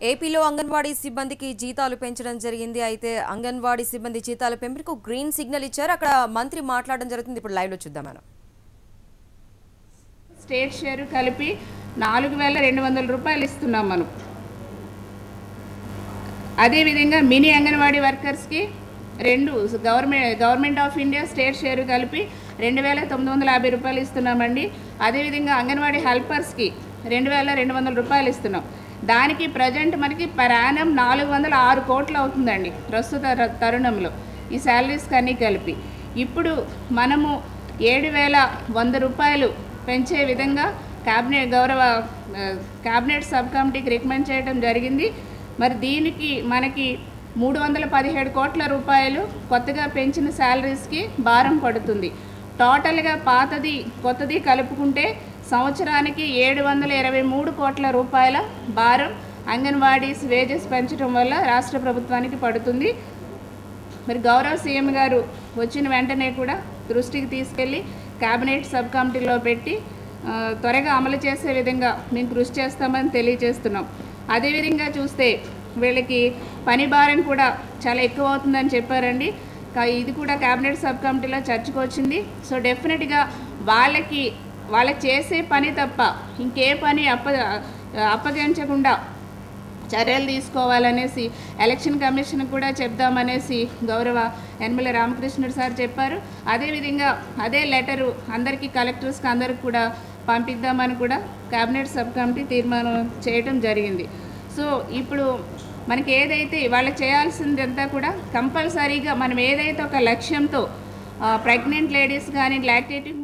ఏపీలో అంగన్వాడీ సిబ్బందికి జీతాలు పెంచడం జరిగింది. అయితే అంగన్వాడీ సిబ్బంది జీతాల పెంపుకు గ్రీన్ సిగ్నల్ ఇచ్చారు. అక్కడ మంత్రి మాట్లాడడం జరుగుతుంది. ఇప్పుడు లైవ్ లో చూద్దాం మనం. స్టేట్ షేర్ కలిపి 4200 రూపాయలు ఇస్తున్నాం మనం. అదేవిధంగా మినీ అంగన్వాడీ వర్కర్స్కి government of India state share కలిపి 2950 రూపాయలు ఇస్తున్నామండి. అదేవిధంగా అంగన్వాడీ హెల్పర్స్కి 2200 రూపాయలు ఇస్తున్నాం. దానికి ప్రజెంట్ మనకి పర్ యానం 406 కోట్లు అవుతుందండి ప్రస్తుత తరుణంలో ఈ శాలరీస్కి అన్నీ కలిపి. ఇప్పుడు మనము 7100 రూపాయలు పెంచే విధంగా క్యాబినెట్ సబ్ కమిటీకి రికమెండ్ చేయడం జరిగింది. మరి దీనికి మనకి 317 కోట్ల రూపాయలు కొత్తగా పెంచిన శాలరీస్కి భారం పడుతుంది. టోటల్గా పాతది కొత్తది కలుపుకుంటే సంవత్సరానికి 723 కోట్ల రూపాయల భారం అంగన్వాడీస్ వేజెస్ పెంచడం వల్ల రాష్ట్ర ప్రభుత్వానికి పడుతుంది. మరి గౌరవ సీఎం గారు వచ్చిన వెంటనే కూడా దృష్టికి తీసుకెళ్ళి క్యాబినెట్ సబ్ కమిటీలో పెట్టి త్వరగా అమలు చేసే విధంగా మేము కృషి చేస్తామని తెలియజేస్తున్నాం. అదేవిధంగా చూస్తే వీళ్ళకి పని భారం కూడా చాలా ఎక్కువ అవుతుందని చెప్పారండి. ఇది కూడా క్యాబినెట్ సబ్ కమిటీలో చర్చకు వచ్చింది. సో డెఫినెట్గా వాళ్ళకి చేసే పని తప్ప ఇంకే పని అప్పగించకుండా చర్యలు తీసుకోవాలనేసి ఎలక్షన్ కమిషన్ కూడా చెప్దామనేసి గౌరవ యనమల రామకృష్ణుడు సార్ చెప్పారు. అదేవిధంగా అదే లెటరు అందరికీ కలెక్టర్స్కి అందరికి కూడా పంపిద్దామని కూడా క్యాబినెట్ సబ్ కమిటీ తీర్మానం చేయడం జరిగింది. సో ఇప్పుడు మనకి ఏదైతే వాళ్ళకి చేయాల్సిందంతా కూడా కంపల్సరీగా మనం ఏదైతే ఒక లక్ష్యంతో ప్రెగ్నెంట్ లేడీస్ కానీ లాక్టేటివ్